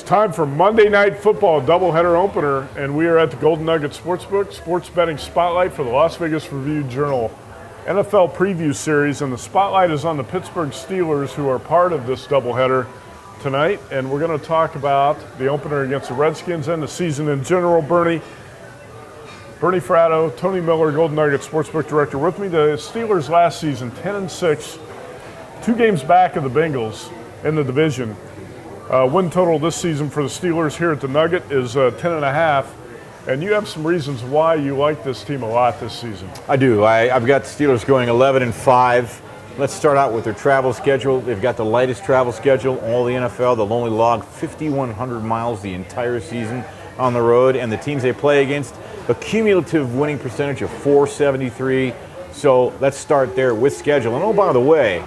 time for Monday Night Football doubleheader opener, and we are at the Golden Nugget Sportsbook Sports Betting Spotlight for the Las Vegas Review-Journal NFL Preview Series, and the spotlight is on the Pittsburgh Steelers, who are part of this doubleheader tonight, and we're going to talk about the opener against the Redskins and the season in general. Bernie Fratto, Tony Miller, Golden Nugget Sportsbook Director with me. The Steelers last season, 10-6, 2 games back of the Bengals in the division. Win total this season for the Steelers here at the Nugget is 10.5, and you have some reasons why you like this team a lot this season. I do. I've got the Steelers going 11-5. Let's start out with their travel schedule. They've got the lightest travel schedule in all the NFL. They'll only log 5,100 miles the entire season on the road, and the teams they play against, a cumulative winning percentage of .473. So let's start there with schedule. And oh, by the way,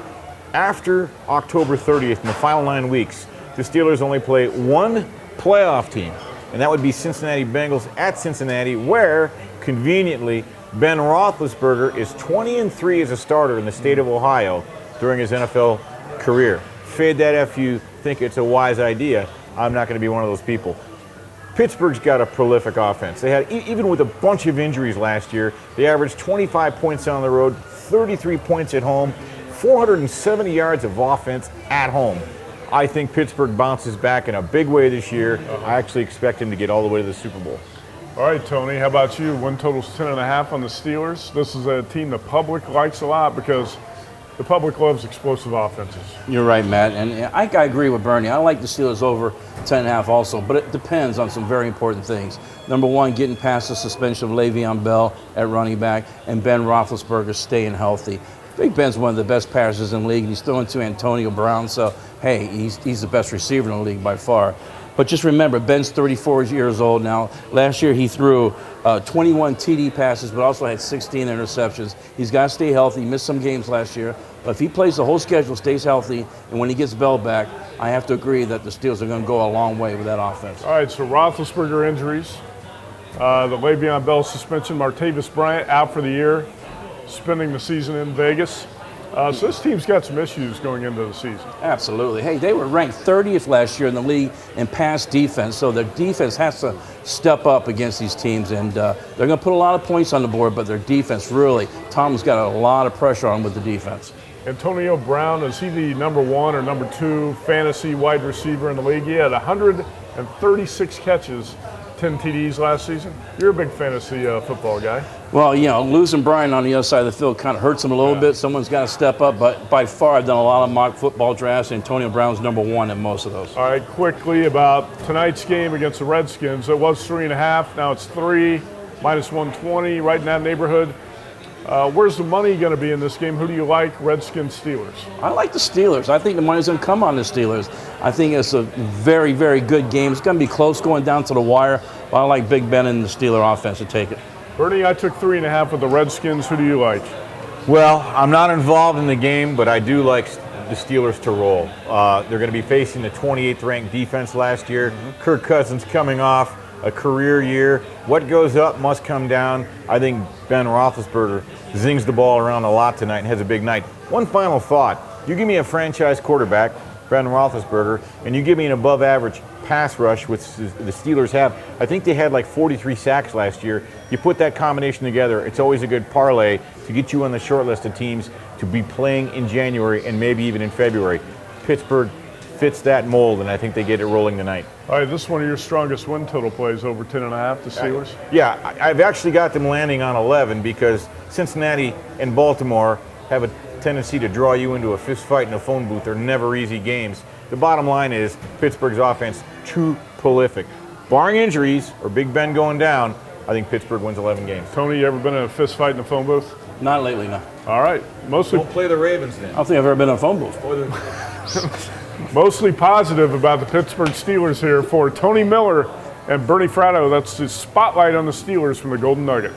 after October 30th, in the final 9 weeks, the Steelers only play one playoff team, and that would be Cincinnati Bengals at Cincinnati, where, conveniently, Ben Roethlisberger is 20-3 as a starter in the state of Ohio during his NFL career. Fade that if you think it's a wise idea. I'm not going to be one of those people. Pittsburgh's got a prolific offense. They had, even with a bunch of injuries last year, they averaged 25 points on the road, 33 points at home, 470 yards of offense at home. I think Pittsburgh bounces back in a big way this year. I actually expect him to get all the way to the Super Bowl. All right, Tony, how about you? Win total's 10.5 on the Steelers. This is a team the public likes a lot because the public loves explosive offenses. You're right, Matt, and I agree with Bernie. I like the Steelers over 10.5 also, but it depends on some very important things. Number one, getting past the suspension of Le'Veon Bell at running back, and Ben Roethlisberger staying healthy. Big Ben's one of the best passers in the league. He's throwing to Antonio Brown, so, hey, he's the best receiver in the league by far. But just remember, Ben's 34 years old now. Last year he threw 21 TD passes, but also had 16 interceptions. He's got to stay healthy. He missed some games last year. But if he plays the whole schedule, stays healthy, and when he gets Bell back, I have to agree that the Steelers are going to go a long way with that offense. All right, so Roethlisberger injuries, the Le'Veon Bell suspension, Martavis Bryant out for the year, spending the season in Vegas. So this team's got some issues going into the season. Absolutely. Hey, they were ranked 30th last year in the league in pass defense, so their defense has to step up against these teams, and they're going to put a lot of points on the board, but their defense really, Tom's got a lot of pressure on with the defense. Antonio Brown, is he the number 1 or number 2 fantasy wide receiver in the league? He had 136 catches, 10 TDs last season. You're a big fantasy football guy. Well, you know, losing Brian on the other side of the field kind of hurts him a little bit. Someone's got to step up, but by far I've done a lot of mock football drafts. Antonio Brown's number 1 in most of those. All right, quickly about tonight's game against the Redskins. It was 3.5, now it's 3, minus 120, right in that neighborhood. Where's the money going to be in this game? Who do you like, Redskins, Steelers? I like the Steelers. I think the money's going to come on the Steelers. I think it's a very, very good game. It's going to be close going down to the wire, but I like Big Ben and the Steeler offense to take it. Bernie, I took 3.5 with the Redskins. Who do you like? Well, I'm not involved in the game, but I do like the Steelers to roll. They're going to be facing the 28th ranked defense last year. Kirk Cousins coming off a career year. What goes up must come down. I think Ben Roethlisberger zings the ball around a lot tonight and has a big night. One final thought. You give me a franchise quarterback, Ben Roethlisberger, and you give me an above average pass rush, which the Steelers have. I think they had like 43 sacks last year. You put that combination together, it's always a good parlay to get you on the short list of teams to be playing in January and maybe even in February. Pittsburgh fits that mold, and I think they get it rolling tonight. All right, this is one of your strongest win total plays, over 10.5, the Steelers? Yeah, I've actually got them landing on 11 because Cincinnati and Baltimore have a tendency to draw you into a fist fight in a phone booth. They're never easy games. The bottom line is Pittsburgh's offense too prolific. Barring injuries or Big Ben going down, I think Pittsburgh wins 11 games. Tony, you ever been in a fist fight in a phone booth? Not lately, no. All right. Don't play the Ravens then. I don't think I've ever been in a phone booth. Mostly positive about the Pittsburgh Steelers here for Tony Miller and Bernie Fratto. That's the spotlight on the Steelers from the Golden Nugget.